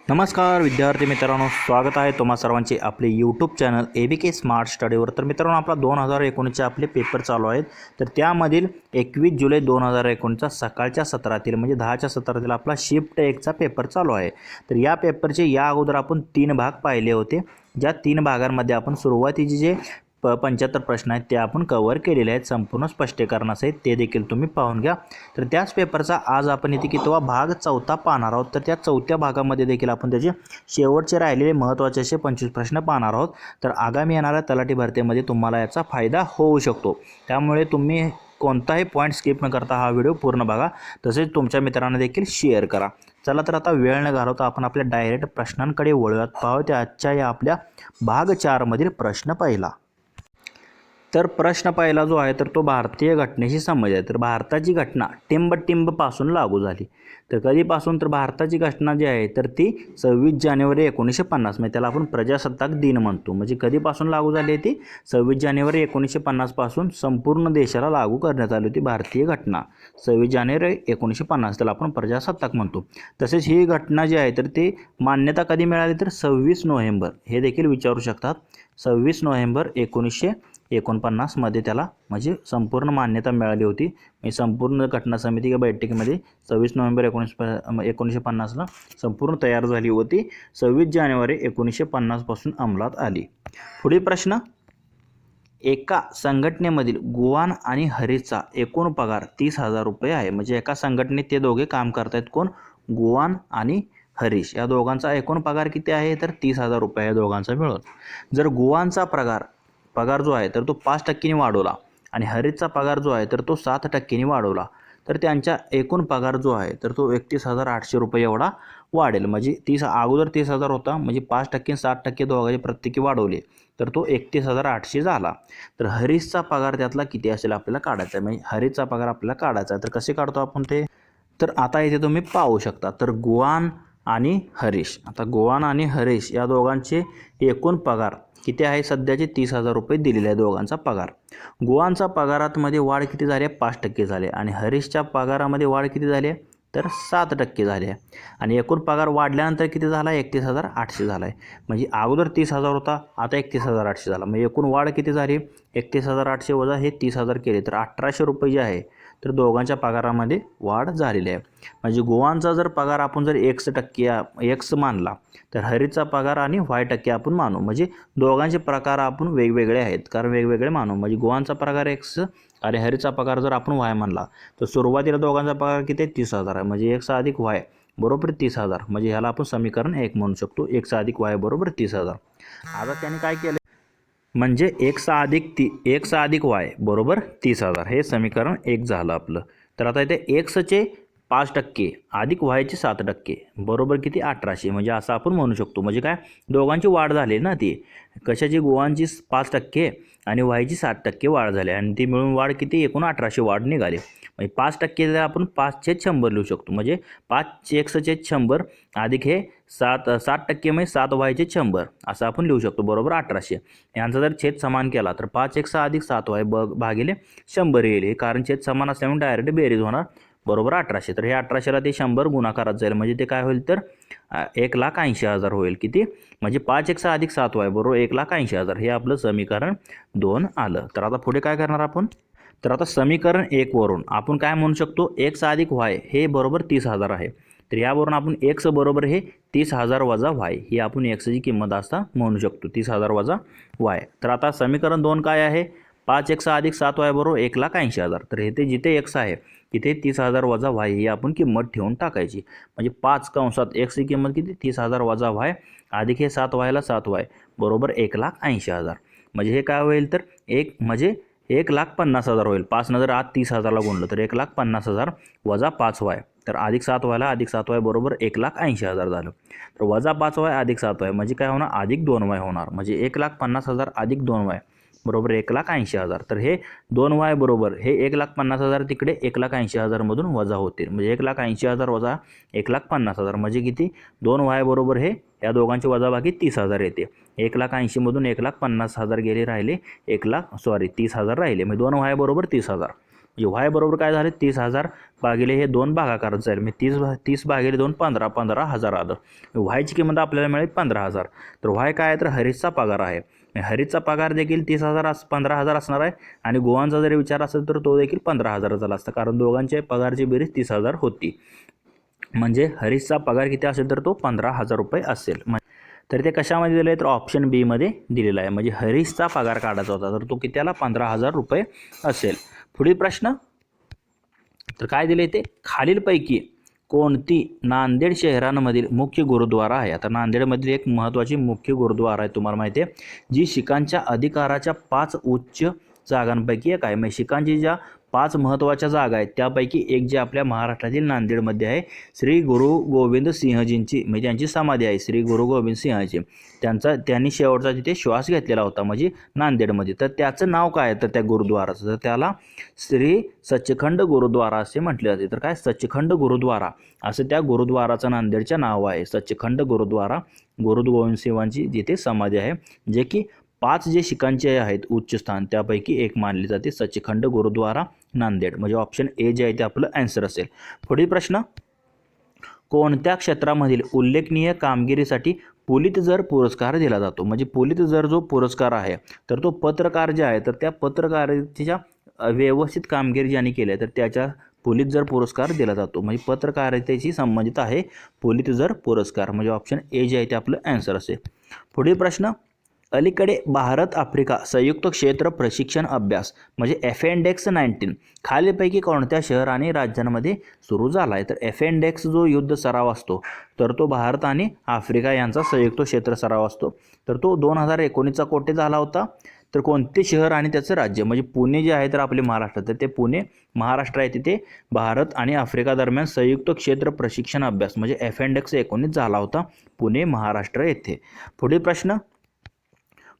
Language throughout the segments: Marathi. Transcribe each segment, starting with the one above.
नमस्कार विद्यार्थी मित्रांनो, स्वागत आहे तुम्हा सर्वांचे आपले यूट्यूब चॅनल ABK स्मार्ट स्टडीवर। तर मित्रांनो, आपला 2019चे आपले पेपर चालू आहेत। तर त्यामधील 21 जुलै 2019चा सकाळच्या सत्रातील म्हणजे 10च्या सत्रातील आपला शिफ्ट 1चा पेपर चालू आहे। तर या पेपरचे या अगोदर आपण 3 भाग पाहिले होते, ज्या 3 भागांमध्ये आपण सुरुवातीचे जे 75 प्रश्न आहेत ते आपण कव्हर केलेले आहेत संपूर्ण स्पष्टीकरणासहित, ते देखील तुम्ही पाहून घ्या। तर त्याच पेपरचा आज आपण इथे कितवा भाग 4था पाहणार आहोत। तर त्या 4थ्या भागामध्ये देखील आपण त्याचे शेवटचे राहिलेले महत्त्वाचे असे 25 प्रश्न पाहणार आहोत। तर आगामी येणाऱ्या तलाठी भरतीमध्ये तुम्हाला याचा फायदा होऊ शकतो, त्यामुळे तुम्ही कोणताही पॉईंट स्किप न करता हा व्हिडिओ पूर्ण बघा, तसेच तुमच्या मित्रांना देखील शेअर करा। चला तर आता वेळ न घालवता आपण आपल्या डायरेक्ट प्रश्नांकडे वळूयात। पाहूया त्या आजच्या या आपल्या भाग 4 मधील प्रश्न पहिला। तर प्रश्न पहिला जो आहे तर तो भारतीय घटनेशी संबंधित आहे। तर भारताची घटना टिंब-टिंबपासून लागू झाली। तर कधीपासून? तर भारताची घटना जी आहे तर ती 26 जानेवारी 1950, म्हणजे त्याला आपण प्रजासत्ताक दिन म्हणतो। म्हणजे कधीपासून लागू झाली ती? 26 जानेवारी 1950 पासून संपूर्ण देशाला लागू करण्यात आली होती भारतीय घटना। 26 जानेवारी 1950 त्याला आपण प्रजासत्ताक म्हणतो। तसेच ही घटना जी आहे तर ती मान्यता कधी मिळाली? तर 26 नोव्हेंबर, हे देखील विचारू शकतात। 26 नोव्हेंबर 1949 मध्ये त्याला म्हणजे संपूर्ण मान्यता मिळाली होती। म्हणजे संपूर्ण घटना समिती बैठकीमध्ये 26 नोव्हेंबर 1950ला संपूर्ण तयार झाली होती। 26 जानेवारी 1950 पासून अंमलात आली। पुढील प्रश्न, एका संघटनेमधील गुवान आणि हरीचा एकूण पगार 30,000 रुपये आहे। म्हणजे एका संघटनेत ते दोघे काम करतायत, कोण? गुवान आणि हरीश, या दोघांचा एकूण पगार किती आहे? तर 30,000 रुपये या दोघांचा मिळून। जर गुवानचा पगार जो आहे तर तो 5% वाढवला आणि हरीशचा पगार जो आहे तर तो 7% वाढवला, तर त्यांच्या एकूण पगार जो आहे तर तो 31,800 रुपये एवढा वाढेल। म्हणजे अगोदर 30,000 होता, म्हणजे 5% 7% दोघांचे प्रत्येकी वाढवले तर तो 31,800 झाला। तर हरीशचा पगार त्यातला किती असेल आपल्याला काढायचा आहे। म्हणजे हरीशचा पगार आपल्याला काढायचा आहे, तर कसे काढतो आपण ते? तर आता इथे तुम्ही पाहू शकता, तर गुवान आणि हरीश, आता गुवान आणि हरीश या दोघांचे एकूण पगार किती आहे? सध्याचे 30,000 रुपये दिलेले आहे दोघांचा पगार। गुवानचा पगारामध्ये वाढ किती झाली? 5% झाली आणि हरीशच्या पगारामध्ये वाढ किती झाली? तर 7% झाली आहे। आणि एकूण पगार वाढल्यानंतर किती झाला? 31,800 झाला आहे। म्हणजे अगोदर 30,000 होता, आता 31,800 झाला। म्हणजे एकूण वाढ किती झाली? 31,800 वजा हे 30,000 केले तर 1,800 रुपये जे आहे तर दोघांच्या पगारामध्ये वाढ झालेली आहे। म्हणजे गुवानचा जर पगार आपण जर X मानला तर हरीशचा पगार आणि Y% आपण मानू। म्हणजे दोघांचे प्रकार आपण वेगवेगळे आहेत, कारण वेगवेगळे मानू। म्हणजे गुवानचा पगार X आणि हरीशचा पगार जर आपण Y मानला तर सुरुवातीला दोघांचा पगार किती आहे? 30,000 आहे। म्हणजे X अधिक Y बरोबर 30,000, म्हणजे ह्याला आपण समीकरण 1 म्हणू शकतो। X अधिक Y बरोबर 30,000। आता त्यांनी काय केलं? म्हणजे X अधिक Y बरोबर 30,000, हे समीकरण 1 झालं आपलं। तर आता इथे Xचे 5% अधिक Yचे 7% बरोबर किती? 1,800, म्हणजे असं आपण म्हणू शकतो। म्हणजे काय? दोघांची वाढ झाली ना, ती कशाची? गुवानची 5% आणि Yची 7% वाढ झाली आणि ती मिळून वाढ किती? एकूण 1,800 वाढ निघाली। म्हणजे 5% आपण 5/100 लिहू शकतो। म्हणजे 5x/100 अधिक हे 7% म्हणजे 7y/100 असं आपण लिहू शकतो, बरोबर 1,800। यांचा जर छेद समान केला तर 5x अधिक 7y भागिले 100 येईल। हे कारण छेद समान असल्यामुळे डायरेक्ट बेरीज होणार, बरोबर 1,800। तर हे 1,800ला ते 100 गुणाकारात जाईल, म्हणजे ते काय होईल? तर 1,80,000 होईल। किती? म्हणजे 5x अधिक 7y बरोबर 1,80,000, हे आपलं समीकरण 2 आलं। तर आता पुढे काय करणार आपण? तर आता समीकरण 1 वरून आपण काय म्हणू शकतो? X अधिक Y हे बरोबर 30,000 आहे। तर यावरून आपण X बरोबर हे 30,000 वजा Y, ही आपण Xची किंमत असता म्हणू शकतो, 30,000 वजा Y। तर आता समीकरण 2 काय आहे? 5x अधिक 7y बरोबर 1,80,000। तर इथे जिथे X आहे तिथे 30,000 वजा Y ही आपण किंमत ठेवून टाकायची। म्हणजे 5 कंसात X ची किंमत किती? 30,000 वजा Y अधिक हे 7y ला 7y बरोबर 1,80,000। म्हणजे हे काय होईल? तर 1,50,000 होईल। 5 नंतर आत 30,000ला गुणलं तर 1,50,000 वजा 5y, तर अधिक 7y अधिक 7y बरोबर 1,80,000 झालं। तर वजा 5y अधिक 7y म्हणजे काय होणार? अधिक 2y होणार। म्हणजे 1,50,000 अधिक 2y बरोबर 1,80,000। तर हे 2y बरोबर हे 1,50,000 तिकडे 1,80,000 मधून वजा होतील। म्हणजे 1,80,000 वजा 1,50,000 म्हणजे किती? 2y बरोबर हे या दोघांची वजाबाकी 30,000 येते। 1,80,000 मधून 1,50,000 गेले, राहिले 30,000 राहिले। म्हणजे 2y बरोबर 30,000। म्हणजे वाय बरोबर काय झाले 30,000 भागिले हे 2 भागाकार जाईल. मी 30 भागिले 2 15,000 आलं. वायची किंमत आपल्याला मिळेल 15,000. तर वाय काय आहे तर हरीशचा पगार आहे. हरीशचा पगार देखील 15,000 असणार आहे आणि गोवांचा जरी विचार असेल तर तो देखील 15,000 झाला असता, कारण दोघांच्या पगारची बेरीज 30,000 होती. म्हणजे हरीशचा पगार किती असेल तर तो 15,000 रुपये असेल. तर ते कशामध्ये दिलं आहे तर ऑप्शन बी मध्ये दिलेला आहे. म्हणजे हरीशचा पगार काढायचा होता तर तो किती आला 15,000 रुपये असेल. पुढील प्रश्न तर काय दिले ते खालीलपैकी कोणती नांदेड शहरांमधील मुख्य गुरुद्वारा आहे. आता नांदेडमधील एक महत्त्वाची मुख्य गुरुद्वारा आहे तुम्हाला माहिती आहे, जी शिखांच्या अधिकाराच्या 5 उच्च जागांपैकी एक आहे. म्हणजे शिखांची ज्या 5 महत्त्वाच्या जागा आहेत त्यापैकी एक जी आपल्या महाराष्ट्रातील नांदेडमध्ये आहे. श्री गुरु गोविंद सिंहजींची म्हणजे त्यांची समाधी आहे श्री गुरु गोविंद सिंहजी. त्यांनी शेवटचा तिथे श्वास घेतलेला होता म्हणजे नांदेडमध्ये. तर त्याचं नाव काय आहे तर त्या गुरुद्वाराचं तर त्याला श्री सचखंड गुरुद्वारा असे म्हटले जाते. तर काय सचखंड गुरुद्वारा असं त्या गुरुद्वाराचं नांदेडचं नाव आहे. सचखंड गुरुद्वारा गुरु गोविंद सिंहांची जिथे समाधी आहे, जे की 5 जे शिखांचे आहेत उच्च स्थान त्यापैकी एक मानले जाते. सचखंड गुरुद्वारा नांदेड म्हणजे ऑप्शन ए जे आहे ते आपलं आन्सर असेल. पुढील प्रश्न कोणत्या क्षेत्रामधील उल्लेखनीय कामगिरीसाठी पुलितजर पुरस्कार दिला जातो. म्हणजे पुलितजर जो पुरस्कार आहे तर तो पत्रकार जे आहे तर त्या पत्रकारितेच्या व्यवस्थित कामगिरी ज्यांनी केली तर त्याच्या पुलितजर पुरस्कार दिला जातो. म्हणजे पत्रकारितेशी संबंधित आहे पुलितजर पुरस्कार म्हणजे ऑप्शन ए जे आहे ते आपलं आन्सर असेल. पुढील प्रश्न अलीकडे भारत आफ्रिका संयुक्त क्षेत्र प्रशिक्षण अभ्यास म्हणजे FNDEX 19 खालीलपैकी कोणत्या शहर आणि राज्यांमध्ये सुरू झाला आहे. तर FNDEX जो युद्ध सराव असतो तर तो भारत आणि आफ्रिका यांचा संयुक्त क्षेत्र सराव असतो. तर तो 2019चा कोठे झाला होता तर कोणते शहर आणि त्याचं राज्य म्हणजे पुणे जे आहे तर आपले महाराष्ट्र तर ते पुणे महाराष्ट्र आहे. तिथे भारत आणि आफ्रिका दरम्यान संयुक्त क्षेत्र प्रशिक्षण अभ्यास म्हणजे FNDEX 19 झाला होता पुणे महाराष्ट्र येथे. पुढील प्रश्न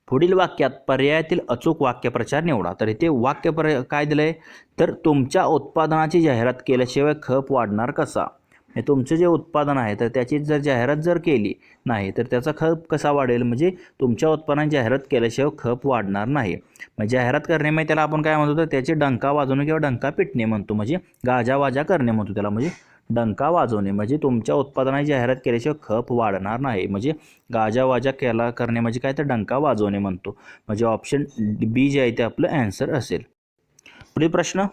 पुढील वाक्यात पर्यायातील अचूक वाक्यप्रचार निवडा. तर इथे काय दिलं आहे तर तुमच्या उत्पादनाची जाहिरात केल्याशिवाय खप वाढणार कसा. तुमचं जे उत्पादन आहे तर त्याची जर जाहिरात जर केली नाही तर त्याचा खप कसा वाढेल. म्हणजे तुमच्या उत्पादनाची जाहिरात केल्याशिवाय खप वाढणार नाही. म्हणजे जाहिरात करणे म्हणजे त्याला आपण काय म्हणतो तर त्याचे डंका वाजवणे किंवा डंका पिटणे म्हणतो. म्हणजे गाजावाजा करणे म्हणतो त्याला. म्हणजे डंका वाजवणे म्हणजे तुमच्या उत्पादनाची जाहिरात केल्याशिवाय खप वाढणार नाही. म्हणजे गाजावाजा करणे म्हणजे काय तर डंका वाजवणे म्हणतो. म्हणजे ऑप्शन बी जे आहे ते आपलं आन्सर असेल. पुढील प्रश्न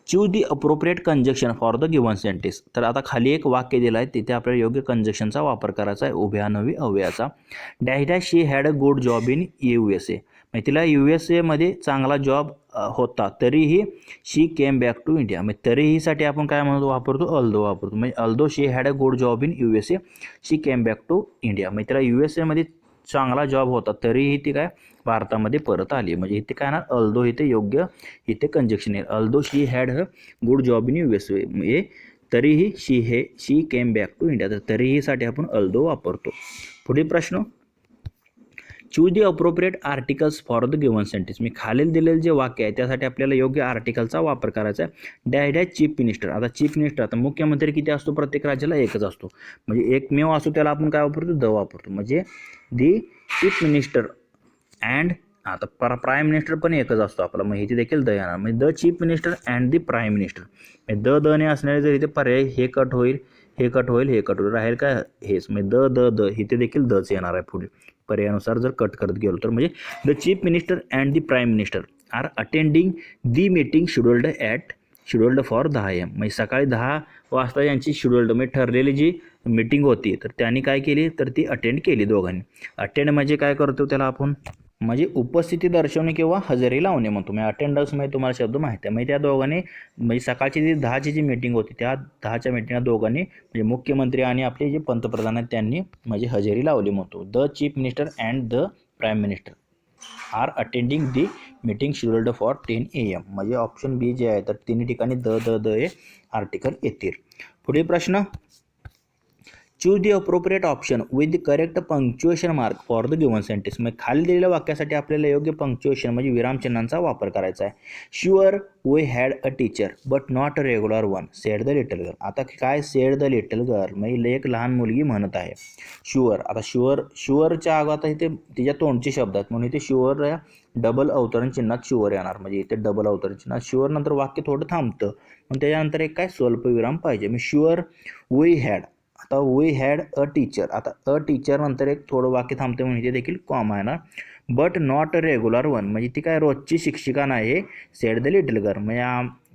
choose the appropriate conjunction for the given sentence. तर आता खाली एक वाक्य दिलं आहे तिथे आपल्याला योग्य कंजक्शनचा वापर करायचा आहे उभयानवी अव्ययाचा. Dash dash she had a good job in USA म्हणजे तिला USA मध्ये चांगला जॉब होता तरीही she came back to India. म्हणजे तरीहीसाठी आपण काय म्हणतो वापरतो अल्दो वापरतो. म्हणजे although she had a good job in USA she came back to India. म्हणजे तिला USA मध्ये चांगला जॉब होता तरीही ती काय भारतामध्ये परत आली. म्हणजे इथे काय ना अल्दो इथे योग्य इथे कंजक्शन आहे. Although she had a good job in USA म्हणजे तरीही she came back to India. तर तरीहीसाठी आपण अल्दो वापरतो. पुढील प्रश्न choose the appropriate articles for the given sentence. मी खालील दिलेले जे वाक्य आहे त्यासाठी आपल्याला योग्य आर्टिकलचा वापर करायचा आहे. Dash dash chief minister. आता चीफ मिनिस्टर आता मुख्यमंत्री किती असतो प्रत्येक राज्याला एकच असतो. म्हणजे एकमेव असतो त्याला आपण काय वापरतो द वापरतो. म्हणजे दी चीफ मिनिस्टर अँड आता प्राईम मिनिस्टर पण एकच असतो आपला. मग इथे देखील द येणार. म्हणजे the chief minister and the prime minister. म्हणजे द ने असणारे जर इथे पर्याय हे कट होईल हे कट होईल हे कट होईल राहील काय हेच. म्हणजे द इथे देखील दच येणार आहे पुढे पर्यायानुसार जर कट करत गेलो तर. म्हणजे the chief minister and the prime minister are attending the meeting scheduled for 10 AM. म्हणजे सकाळी 10 वाजता यांची शेड्युल्ड म्हणजे ठरलेली जी मीटिंग होती तर त्यांनी काय केली तर ती अटेंड केली दोघांनी. अटेंड म्हणजे काय करतो त्याला आपण म्हणजे उपस्थिती दर्शवणे किंवा हजेरी लावणे म्हणतो. म्हणजे अटेंडन्स म्हणजे तुम्हाला शब्द माहिती आहे. म्हणजे त्या दोघांनी म्हणजे सकाळची जी 10ची जी मीटिंग होती त्या 10च्या मीटिंगला दोघांनी म्हणजे मुख्यमंत्री आणि आपले जे पंतप्रधान आहेत त्यांनी म्हणजे हजेरी लावली म्हणतो. The chief minister and the prime minister are attending the meeting scheduled for 10 AM. म्हणजे ऑप्शन बी जे आहे तर तिन्ही ठिकाणी द हे आर्टिकल येतील. पुढील प्रश्न choose the appropriate option with the correct punctuation mark for the given sentence. मग खाली दिलेल्या वाक्यासाठी आपल्याला योग्य पंक्च्युएशन म्हणजे विरामचिन्हांचा वापर करायचा आहे. Sure we had a teacher but not a regular one said the little girl. आता काय सेड द लिटल गर्ल म्हणजे एक लहान मुलगी म्हणत आहे. शुअर, आता शुअरच्या अगोदर आता इथे तिच्या तोंडचे शब्द आहेत म्हणून इथे शुअर या डबल अवतरण चिन्हात शुअर येणार. म्हणजे इथे डबल अवतरण चिन्हात शुअर नंतर वाक्य थोडं थांबतं. मग त्याच्यानंतर एक काय स्वल्पविराम पाहिजे. मी शुअर वी हॅड, आता वी हॅड अ टीचर, आता अ टीचर नंतर एक थोडं वाक्य थांबते म्हणजे देखील कॉमा येणार. But not a regular one म्हणजे ती काय रोजची शिक्षिका नाही. सेड द लिटल गर्ल म्हणजे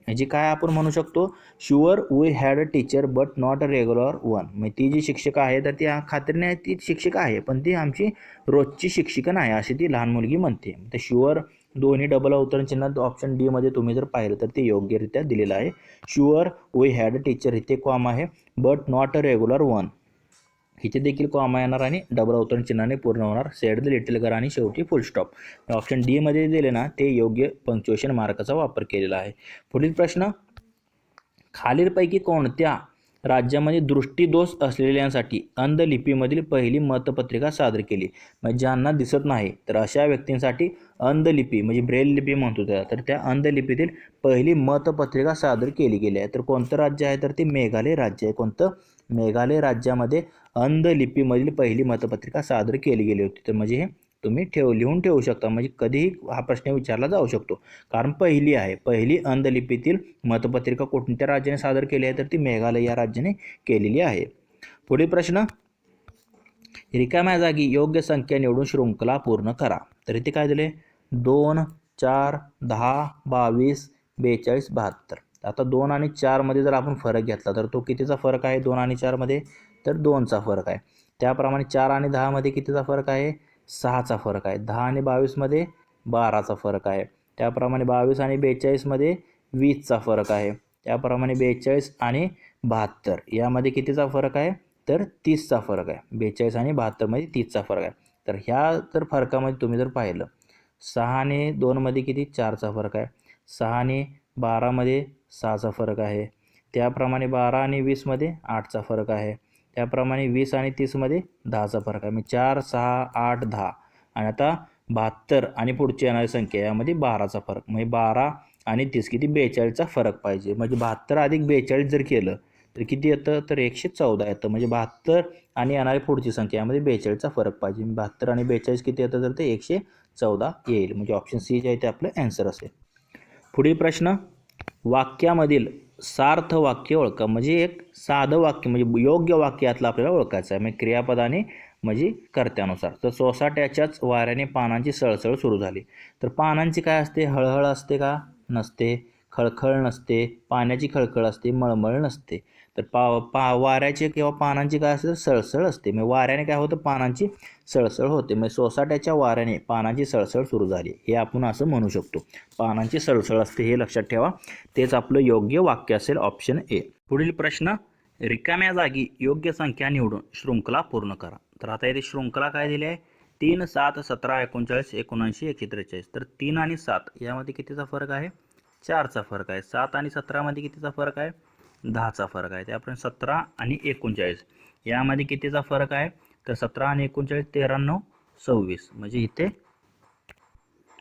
ह्याची काय आपण म्हणू शकतो. Sure we had a teacher but not a regular one म्हणजे ती जी शिक्षिका आहे तर ती खात्रीने ती शिक्षिका आहे पण ती आमची रोजची शिक्षिका नाही अशी ती लहान मुलगी म्हणते. तर शुअर दोन्ही डबल अवतरण चिन्हात ऑप्शन डी मध्ये तुम्ही जर पाहिलं तर ते योग्यरित्या दिलेलं आहे. Sure we had a teacher इथे कॉमा आहे. But not a regular one इथे देखील कॉमा येणार आणि डबल अवतरण चिन्हाने पूर्ण होणार. सेड द लिटल गर्ल आणि शेवटी फुल स्टॉप. ऑप्शन डी मध्ये दिले ना ते योग्य पंक्च्युएशन मार्काचा वापर केलेला आहे. पुढील प्रश्न, खालीलपैकी कोणत्या राज्यामध्ये दृष्टीदोष असलेल्यांसाठी अंध लिपीमधील पहिली मतपत्रिका सादर केली. म्हणजे ज्यांना दिसत नाही तर अशा व्यक्तींसाठी अंध लिपी म्हणजे ब्रेल लिपी म्हणतो त्याला, तर त्या अंध लिपीतील पहिली मतपत्रिका सादर केली गेली आहे. तर कोणतं राज्य आहे तर ते मेघालय राज्य आहे. कोणतं? मेघालय राज्यामध्ये अंध लिपीमधील पहिली मतपत्रिका सादर केली गेली होती. तर म्हणजे हे तुम्ही लिहून ठेवू शकता म्हणजे कधीही हा प्रश्न विचारला जाऊ शकतो. कारण पहिली आहे, पहिली अंध लिपीतील मतपत्रिका कोणत्या राज्याने सादर केली आहे तर ती मेघालय या राज्याने केलेली आहे. पुढील प्रश्न, रिकाम्या जागी योग्य संख्या निवडून शृंखला पूर्ण करा. तर इथे काय दिले 2, 4, 10, 22, 42, 72. आता 2 आणि 4 मध्ये जर आपण फरक घेतला तर तो कितीचा फरक आहे 2 आणि 4 मध्ये तर 2चा फरक आहे. त्याप्रमाणे 4 आणि 10 मध्ये कितीचा फरक आहे 6चा फरक आहे. 10 आणि 22 मध्ये 12चा फरक आहे. त्याप्रमाणे 22 आणि 42 मध्ये 20चा फरक आहे. त्याप्रमाणे 42 आणि 72 यामध्ये कितीचा फरक आहे तर 30चा फरक आहे. 42 आणि 72 मध्ये 30चा फरक आहे. तर ह्या तर फरकामध्ये तुम्ही जर पाहिलं 6 आणि 2 मध्ये किती 4चा फरक आहे. 6 आणि 12 मध्ये 6चा फरक आहे. त्याप्रमाणे 12 आणि 20 मध्ये 8चा फरक आहे. त्याप्रमाणे 20 आणि 30 मध्ये 10चा फरक आहे. म्हणजे 4, 6, 8, 10 आणि आता 72 आणि पुढची येणारी संख्या यामध्ये 12चा फरक म्हणजे 12 आणि 30 किती 42चा फरक पाहिजे. म्हणजे 72 अधिक 42 जर केलं तर किती येतं तर 114 येतं. म्हणजे 72 आणि येणारी पुढची संख्या यामध्ये 42चा फरक पाहिजे. 72 आणि 42 किती येतं तर ते 114 येईल. म्हणजे ऑप्शन सी जे आहे ते आपलं ॲन्सर असेल. पुढील प्रश्न, वाक्यामधील सार्थ वाक्य ओळखा. म्हणजे एक साधं वाक्य म्हणजे योग्य वाक्यातलं आपल्याला ओळखायचं आहे. म्हणजे क्रियापदाने म्हणजे कर्त्यानुसार. तर सोसाट्याच्याच वाऱ्याने पानांची सळसळ सुरू झाली. तर पानांची काय असते हळहळ असते का नसते. खळखळ नसते. पाण्याची खळखळ असते. मळमळ नसते. तर वाऱ्याचे किंवा पानांची काय असते सळसळ असते. म्हणजे वाऱ्याने काय होतं पानांची सळसळ होते. म्हणजे सोसाट्याच्या वाऱ्याने पानांची सळसळ सुरू झाली हे आपण असं म्हणू शकतो. पानांची सळसळ असते हे लक्षात ठेवा. तेच आपलं योग्य वाक्य असेल ऑप्शन ए. पुढील प्रश्न, रिकाम्या जागी योग्य संख्या निवडून शृंखला पूर्ण करा. तर आता इथे शृंखला काय दिली आहे 3, 7, 17, 39, 79, 143. तर 3 आणि 7 यामध्ये कितीचा फरक आहे 4चा फरक आहे. 7 आणि 17 मध्ये कितीचा फरक आहे 10चा फरक आहे. त्याप्रमाणे 17 आणि 39 यामध्ये कितीचा फरक आहे तर 17 आणि 39 13, 9, 26 म्हणजे इथे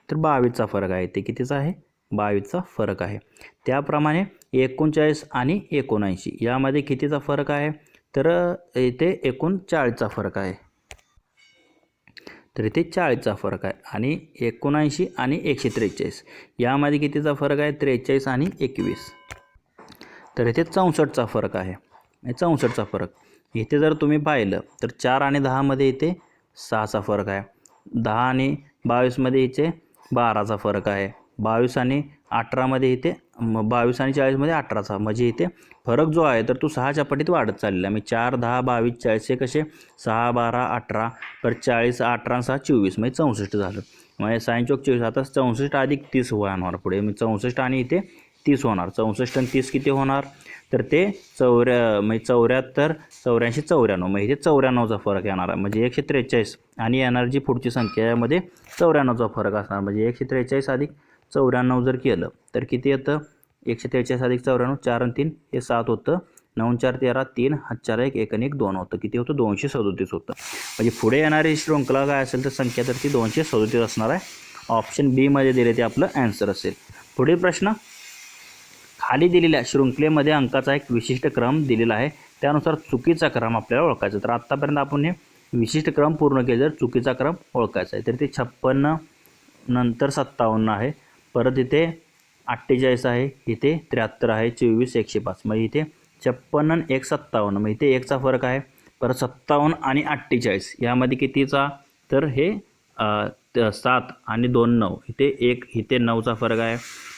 तर 22चा फरक आहे. ते कितीचा आहे 22चा फरक आहे. त्याप्रमाणे 39 आणि 79 यामध्ये कितीचा फरक आहे तर इथे 39चा फरक आहे. तर इथे 40चा फरक आहे. आणि 79 आणि 143 यामध्ये कितीचा फरक आहे 43 आणि 21. तर इथे 64चा फरक आहे. 64चा फरक इथे जर तुम्ही पाहिलं तर 4 आणि 10 मध्ये इथे 6चा फरक आहे. 10 आणि 22 मध्ये इथे 12चा फरक आहे. 22 आणि 18 मध्ये इथे 22 आणि 40 मध्ये 18चा म्हणजे इथे फरक जो आहे तर तो 6च्या पटीत वाढत चाललेला आहे. मी 4, 10, 22, 40 हे कसे 6, 12, 18 तर 40, 18, 6, 24 म्हणजे 64 झालं. म्हणजे 6 चौक 24 आता 64 अधिक 30 होणार पुढे. मी 64 आणि इथे 30 होणार. 64 आणि 30 किती होणार तर ते म्हणजे 74, 84, 94 म्हणजे इथे 94चा फरक येणार आहे. म्हणजे 143 आणि येणार जी पुढची संख्या यामध्ये 94चा फरक असणार. म्हणजे 143 अधिक 94 जर केलं तर किती येतं 143 अधिक 94 4 आणि 3 हे 7 होतं 9 4 13 3 हात 4 1 1 आणि 1 2 होतं. किती होतं 237 होतं. म्हणजे पुढे येणारी शृंखला काय असेल तर संख्या तर ती 237 असणार आहे. ऑप्शन बी मध्ये दिले ते आपलं आन्सर असेल. पुढील प्रश्न, खाली दिलेल्या शृंखलेमध्ये अंकाचा एक विशिष्ट क्रम दिलेला आहे, त्यानुसार चुकीचा क्रम आपल्याला ओळखायचा. तर आत्तापर्यंत आपण हे विशिष्ट क्रम पूर्ण केले, जर चुकीचा क्रम ओळखायचा आहे तर ते 56 नंतर 57 आहे, परत इथे 48 आहे, इथे 73 आहे, 24 105. मग इथे 56 आणि 1 57, मग इथे 1चा फरक आहे. परत 57 आणि 48 यामध्ये कितीचा, तर हे 7 आणि 2 9, इथे 1 इथे 9चा फरक आहे.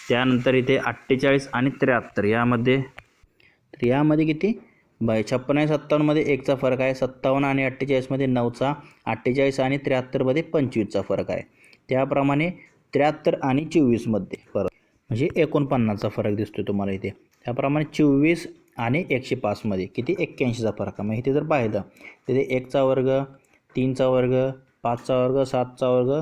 त्यानंतर इथे 48 आणि 73 यामध्ये, तर यामध्ये किती 56 आणि 57मध्ये 1चा फरक आहे. 57 आणि 48मध्ये 9चा, 48 आणि 73मध्ये 25चा फरक आहे. त्याप्रमाणे 73 आणि 24मध्ये फरक म्हणजे 49चा फरक दिसतो तुम्हाला इथे. त्याप्रमाणे 24 आणि 105मध्ये किती 81चा फरक आहे. मग इथे जर पाहिलं तिथे 1चा वर्ग, 3चा वर्ग, 5चा वर्ग, 7चा वर्ग,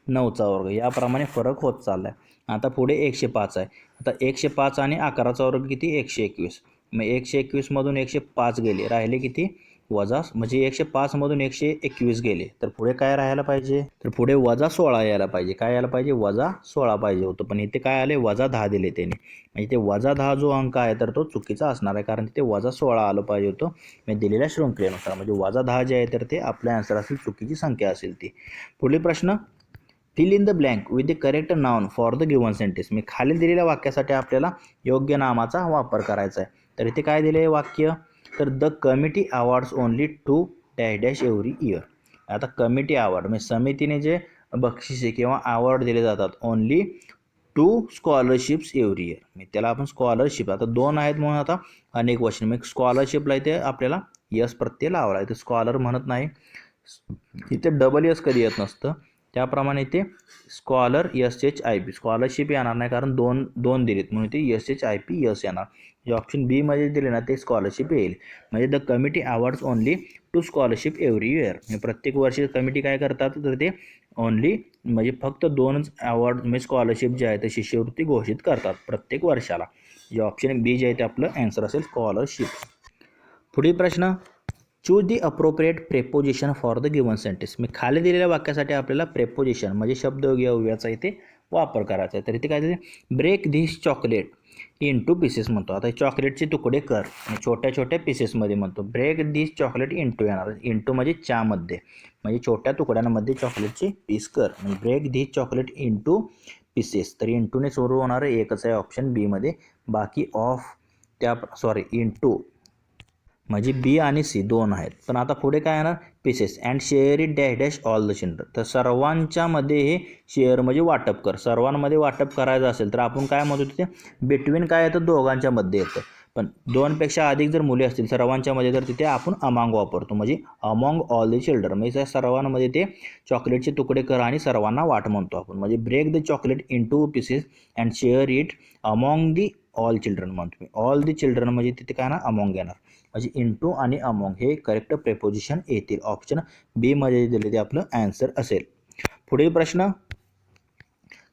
9चा वर्ग याप्रमाणे फरक होत चालला आहे. आता पुढे 105 आहे. आता 105 आणि 11चा वर्ग किती 121. मग 121मधून 105 गेले, राहिले किती वजा, म्हणजे 105मधून 121 गेले, तर पुढे काय राहायला पाहिजे, तर पुढे वजा 16 यायला पाहिजे. काय यायला पाहिजे, वजा 16 पाहिजे होतं, पण इथे काय आले वजा 10 दिले त्याने. म्हणजे ते वजा 10 जो अंक आहे तर तो चुकीचा असणार आहे, कारण तिथे वजा 16 आलं पाहिजे होतं म्हणजे दिलेल्या शृंखलेनुसार. म्हणजे वजा 10 जे आहे तर ते आपल्या आन्सर असेल, चुकीची संख्या असेल ती. पुढील प्रश्न, fill in the blank with the correct noun for the given sentence. मी खाली दिलेल्या वाक्यासाठी आपल्याला योग्य नामाचा वापर करायचा आहे. तर इथे काय दिले वाक्य, तर the committee awards only 2 dash dash every year. आता कमिटी अवॉर्ड म्हणजे समितीने जे बक्षिसे किंवा अवॉर्ड दिले जातात, ओनली 2 स्कॉलरशिप्स एव्हरी इयर. म्हणजे त्याला आपण स्कॉलरशिप, आता 2 आहेत म्हणून आता अनेक वचन, मग स्कॉलरशिपला इथे आपल्याला यस प्रत्यय लावला. इथे स्कॉलर म्हणत नाही, इथे डबल यस कधी येत नसतं. त्याप्रमाणे इथे स्कॉलर SHIP, स्कॉलरशिप येणार नाही कारण दोन दिलेत म्हणून ते SHIP यस येणार. जे ऑप्शन बी मध्ये दिले ना ते स्कॉलरशिप येईल. म्हणजे the committee awards only 2 scholarship every year. म्हणजे प्रत्येक वर्षी कमिटी काय करतात, तर ते ओनली म्हणजे फक्त 2च अवॉर्ड म्हणजे स्कॉलरशिप जे आहे ते शिष्यवृत्ती घोषित करतात प्रत्येक वर्षाला. जे ऑप्शन बी जे आहे ते आपलं आन्सर असेल स्कॉलरशिप. पुढील प्रश्न, choose the appropriate preposition for the given sentence. मी खाली दिलेल्या वाक्यासाठी आपल्याला प्रेपोजिशन म्हणजे शब्दयोगी अव्ययाचा इथे वापर करायचा आहे. तर इथे काय दिले, break this chocolate into pieces म्हणतो. आता चॉकलेटचे तुकडे कर, छोट्या छोट्या पीसेसमध्ये म्हणतो. ब्रेक धिस चॉकलेट इंटू येणार, इंटू म्हणजे च्यामध्ये, म्हणजे छोट्या तुकड्यांमध्ये चॉकलेटचे पीस कर. म्हणजे break this chocolate into pieces, तर इंटूने सुरू होणारं एकच आहे ऑप्शन बी मध्ये. बाकी ऑफ इंटू म्हणजे बी आणि सी 2 आहेत. पण आता पुढे काय येणार, pieces and share it dash dash all the children. तर सर्वांच्या मध्ये हे शेअर म्हणजे वाटप कर, सर्वांमध्ये वाटप करायचं असेल तर आपण काय म्हणतो, तिथे बिटवीन काय येतं, दोघांच्या मध्ये येतं. पण 2पेक्षा अधिक जर मुले असतील सर्वांच्या मध्ये तर तिथे आपण अमॉंग वापरतो, म्हणजे अमॉंग ऑल द चिल्ड्रन. म्हणजे सर्वांमध्ये ते चॉकलेटचे तुकडे कर आणि सर्वांना वाट म्हणतो आपण. म्हणजे break the chocolate into pieces and share it among the all children म्हणतो. ऑल दी चिल्ड्रन म्हणजे तिथे काय ना अमॉंग येणार. म्हणजे इंटू आणि अमॉंग हे करेक्ट प्रेपोजिशन येतील. ऑप्शन बी मध्ये दिले ते आपलं आन्सर असेल. पुढील प्रश्न,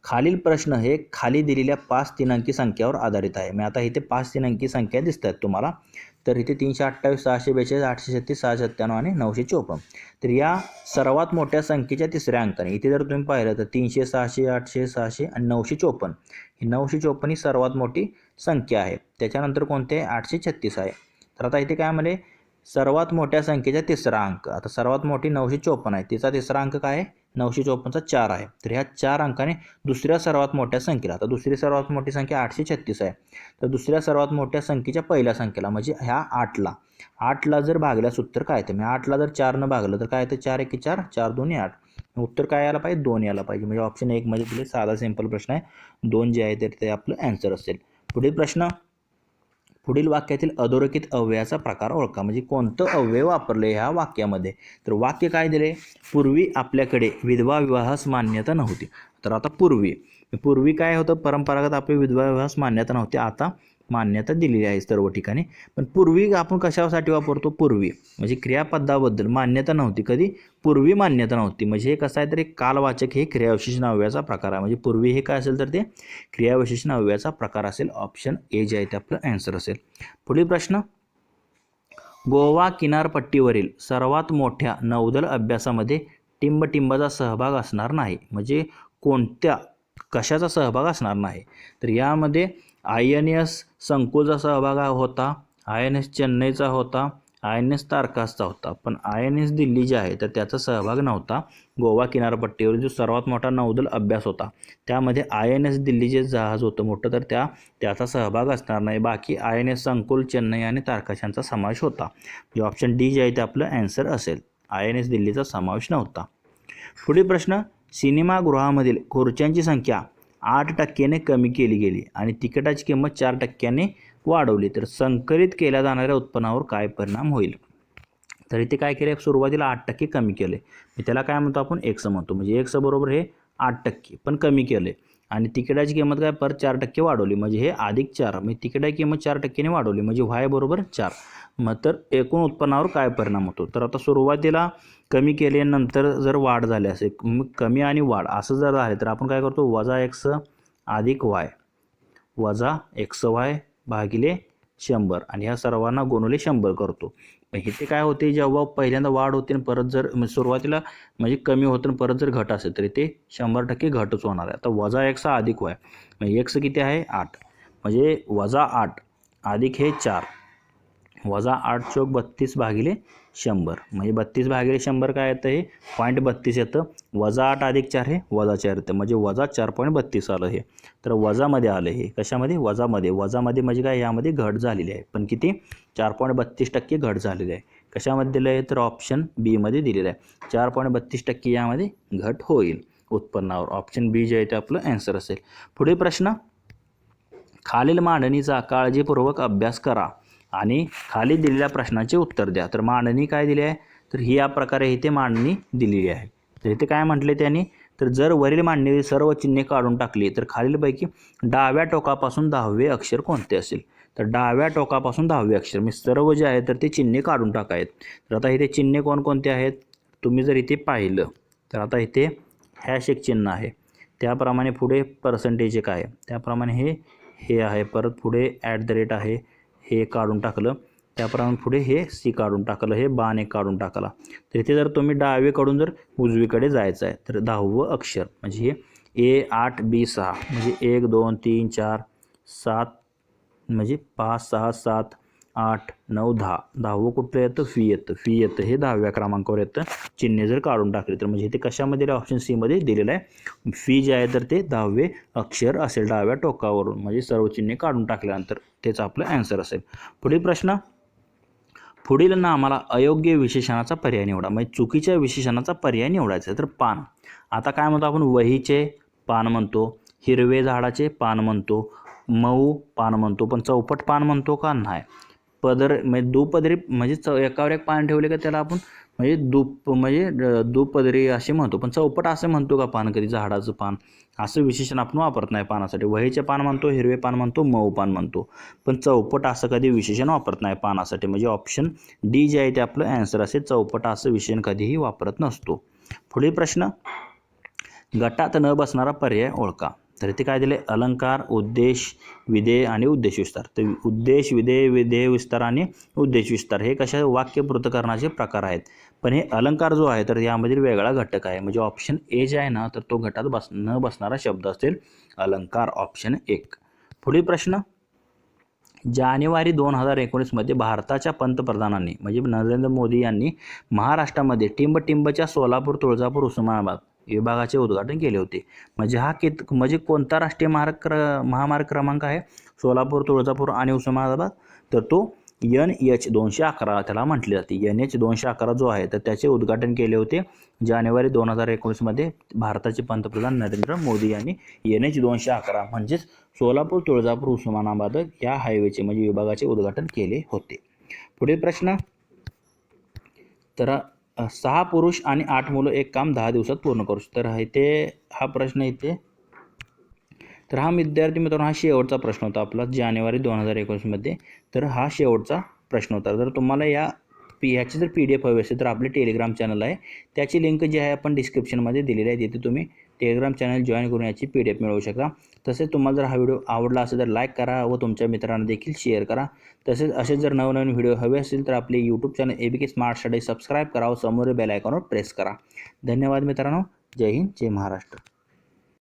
खालील प्रश्न हे खाली दिलेल्या 5 तीन-अंकी संख्यावर आधारित आहे. मी आता इथे 5 तीन-अंकी संख्या दिसतात तुम्हाला. तर इथे 328, 642, 836, 697 आणि 954. तर या सर्वात मोठ्या संख्येच्या तिसऱ्या अंकाने, इथे जर तुम्ही पाहिलं तर 300, 600, 800, 600 आणि 954. ही 954 ही सर्वात मोठी संख्या आहे. त्याच्यानंतर कोणते 836 आहे. तर आता इथे काय म्हणे, सर्वात मोठ्या संख्येचा तिसरा अंक. आता सर्वात मोठी 954 आहे, तिचा तिसरा अंक काय आहे 954चा 4 आहे. तर ह्या 4 अंकाने दुसऱ्या सर्वात मोठ्या संख्येला, आता दुसरी सर्वात मोठी संख्या 836 आहे, तर दुसऱ्या सर्वात मोठ्या संख्येच्या पहिल्या संख्येला म्हणजे ह्या 8ला जर भागल्यास उत्तर काय येतं. मी 8ला जर 4 भागलं तर काय येतं, 4 1 4, 4 2 8. उत्तर काय यायला पाहिजे, 2 यायला पाहिजे. म्हणजे ऑप्शन 1 मध्ये दिले, साधा सिंपल प्रश्न आहे. 2 जे आहे तर ते आपलं आन्सर असेल. पुढील प्रश्न, पुढील वाक्यातील अधोरेखित अव्ययाचा प्रकार ओळखा. म्हणजे कोणतं अव्यय वापरले ह्या वाक्यामध्ये. तर वाक्य काय दिले, पूर्वी आपल्याकडे विधवा विवाहास मान्यता नव्हती. तर आता पूर्वी काय होतं, परंपरागत आपले विधवा विवाहास मान्यता नव्हती, आता मान्यता दिलेली आहे सर्व ठिकाणी. पण पूर्वी आपण कशासाठी वापरतो, पूर्वी म्हणजे क्रियापदाबद्दल मान्यता नव्हती. कधी, पूर्वी मान्यता नव्हती. म्हणजे हे कसं आहे तर एक कालवाचक हे क्रियाविशेषण अव्ययाचा प्रकार आहे. म्हणजे पूर्वी हे काय असेल तर ते क्रियाविशेषण अव्ययाचा प्रकार असेल. ऑप्शन ए जे आहे ते आपलं आन्सर असेल. पुढील प्रश्न, गोवा किनारपट्टीवरील सर्वात मोठ्या नौदल अभ्यासामध्ये टिंबटिंबचा सहभाग असणार नाही. म्हणजे कोणत्या कशाचा सहभाग असणार नाही. तर यामध्ये INS संकुलचा सहभाग होता, INS चेन्नईचा होता, INS तारकासचा होता. पण INS दिल्ली जे आहे तर त्याचा सहभाग नव्हता. गोवा किनारपट्टीवर जो सर्वात मोठा नौदल अभ्यास होता त्यामध्ये INS दिल्ली जे जहाज होतं मोठं तर त्याचा सहभाग असणार नाही. बाकी INS संकुल, चेन्नई आणि तारकाश यांचा समावेश होता. म्हणजे ऑप्शन डी जे आहे ते आपलं ॲन्सर असेल. INS दिल्लीचा समावेश नव्हता. पुढील प्रश्न, सिनेमागृहामधील खुर्च्यांची संख्या 8% कमी केली गेली आणि तिकिटाची किंमत 4% वाढवली तर संकलित केल्या जाणाऱ्या उत्पन्नावर काय परिणाम होईल. तर इथे काय केले, सुरुवातीला 8% कमी केले. त्याला काय म्हणतो आपण, एक्स म्हणतो. म्हणजे एक्स बरोबर हे 8% पण कमी केले आणि तिकिटाची किंमत काय परत 4% वाढवली. म्हणजे हे +4 म्हणजे तिकिटाची किंमत 4% वाढवली. म्हणजे y बरोबर 4. मग तर एकूण उत्पन्नावर काय परिणाम होतो. तर आता सुरुवातीला कमी केले नंतर जर वाढ झाली असेल, कमी आणि वाढ असं जर झाले तर आपण काय करतो, -x अधिक y वजा xy भागिले 100 आणि ह्या सर्वांना गुणले 100 करतो. इथे काय होते, जेव्हा पहिल्यांदा वाढ होते आणि परत जर सुरुवातीला म्हणजे कमी होतं आणि परत जर घट असेल तर ते 100% घटच होणार आहे. आता -x अधिक y म्हणजे x किती आहे 8 म्हणजे -8 अधिक हे 4 -8 चौक 32 भागिले 100 म्हणजे 32 भागिले 100 काय येतं, हे 0.32 येतं. -8 अधिक 4 हे -4 येतं म्हणजे -4.32 आलं हे. तर वजामध्ये आलं हे, कशामध्ये, वजामध्ये म्हणजे काय, यामध्ये घट झालेली आहे. पण किती, 4.32% घट झालेली आहे. कशामध्ये दिलं आहे तर ऑप्शन बी मध्ये दिलेलं आहे. 4.32% यामध्ये घट होईल उत्पन्नावर. ऑप्शन बी जे आहे ते आपलं ॲन्सर असेल. पुढील प्रश्न, खालील मांडणीचा काळजीपूर्वक अभ्यास करा आणि खाली दिलेल्या प्रश्नाचे उत्तर द्या. तर मांडणी काय दिली आहे, तर ही या प्रकारे इथे मांडणी दिलेली आहे. तर इथे काय म्हटले त्यांनी, तर जर वरील मांडणीतील सर्व चिन्हे काढून टाकली तर खालीलपैकी डाव्या टोकापासून 10वे अक्षर कोणते असेल. तर डाव्या टोकापासून 10वे अक्षर म्हणजे सर्व जे आहे तर ते चिन्हे काढून टाकायत. तर आता इथे चिन्हे कोणकोणते आहेत, तुम्ही जर इथे पाहिलं तर आता इथे # एक चिन्ह आहे, त्याप्रमाणे पुढे पर्सेंटेज एक आहे, त्याप्रमाणे हे आहे, परत पुढे @ आहे, हे काढून टाकलं, त्याप्रमाणे पुढे हे सी काढून टाकलं, हे बाण एक काढून टाकला. तर इथे जर तुम्ही डावीकडून जर उजवीकडे जायचं आहे तर 10वं अक्षर म्हणजे हे A8 B6 म्हणजे 1 2 3 4 7 म्हणजे 5 6 7 8 9 10. 10वं कुठलं येतं, फी येतं, हे 10व्या क्रमांकावर येतं. चिन्हे जर काढून टाकले तर म्हणजे इथे कशामध्ये ऑप्शन सी मध्ये दिलेलं आहे. फी जे आहे तर ते 10वे अक्षर असेल डाव्या टोकावरून, म्हणजे सर्व चिन्हे काढून टाकल्यानंतर तेच आपलं ॲन्सर असेल. पुढील प्रश्न, पुढील नामाला अयोग्य विशेषणाचा पर्याय निवडा. म्हणजे चुकीच्या विशेषणाचा पर्याय निवडायचा. तर पान, आता काय म्हणतो आपण, वहीचे पान म्हणतो, हिरवे झाडाचे पान म्हणतो, मऊ पान म्हणतो, पण चौपट पान म्हणतो का नाही. पदर म्हणजे दुपदरी म्हणजे एकावर एक पान ठेवले का त्याला आपण म्हणजे दुपदरी असे म्हणतो, पण चौपट असं म्हणतो का पान कधी, झाडाचं पान असं विशेषण आपण वापरत नाही पानासाठी. वहीचे पान म्हणतो, हिरवे पान म्हणतो, मऊ पान म्हणतो, पण चौपट असं कधी विशेषण वापरत नाही पानासाठी. म्हणजे ऑप्शन डी जे आहे ते आपलं ॲन्सर असेल. चौपट असं विशेषण कधीही वापरत नसतो. पुढील प्रश्न, गटात न बसणारा पर्याय ओळखा. तर इथे काय दिले, अलंकार, उद्देश, विधेय आणि उद्देश विस्तार. तर उद्देश, विधेय विस्तार आणि उद्देश विस्तार हे कशा वाक्य पृथक्करणाचे प्रकार आहेत. पण हे अलंकार जो आहे तर यामधील वेगळा घटक आहे. म्हणजे ऑप्शन ए जे आहे ना तर तो गटात न बसणारा शब्द असेल अलंकार, ऑप्शन 1. पुढील प्रश्न, जानेवारी 2019 मध्ये भारताच्या पंतप्रधानांनी म्हणजे नरेंद्र मोदी यांनी महाराष्ट्रामध्ये टिंबटिंबच्या सोलापूर, तुळजापूर, उस्मानाबाद विभागाचे उद्घाटन केले होते. म्हणजे कोणता राष्ट्रीय महामार्ग क्रमांक आहे, सोलापूर, तुळजापूर आणि उस्मानाबाद. तर तो NH 211 त्याला म्हटले जाते. NH 211 जो आहे तर त्याचे उद्घाटन केले होते जानेवारी 2019 मध्ये भारताचे पंतप्रधान नरेंद्र मोदी यांनी. NH 211 म्हणजेच सोलापूर, तुळजापूर, उस्मानाबाद या हायवेचे म्हणजे विभागाचे उद्घाटन केले होते. पुढील प्रश्न, तर 6 पुरुष आणि 8 मुलं एक काम 10 दिवसात पूर्ण करू शकतात. तर इथे हा प्रश्न इथे, तर हा विद्यार्थी मित्रांनो हा शेवटचा प्रश्न होता आपला जानेवारी 2019 मध्ये. तर हा शेवटचा प्रश्न होता. जर तुम्हाला या ह्याची जर PDF हवी असेल तर आपले टेलिग्राम चॅनल आहे, त्याची लिंक जी आहे आपण डिस्क्रिप्शनमध्ये दिलेली आहे, तिथे तुम्ही टेलिग्राम चॅनल जॉईन करून याची PDF मिळवू शकता. तसेच तुम्हाला जर हा व्हिडिओ आवडला असेल तर लाईक करा व तुमच्या मित्रांना देखील शेअर करा. तसेच असे जर नवनवीन व्हिडिओ हवे असतील तर आपले YouTube channel ABK smart study subscribe करा व समोरील बेल आयकॉनवर प्रेस करा. धन्यवाद मित्रांनो. जय हिंद, जय महाराष्ट्र.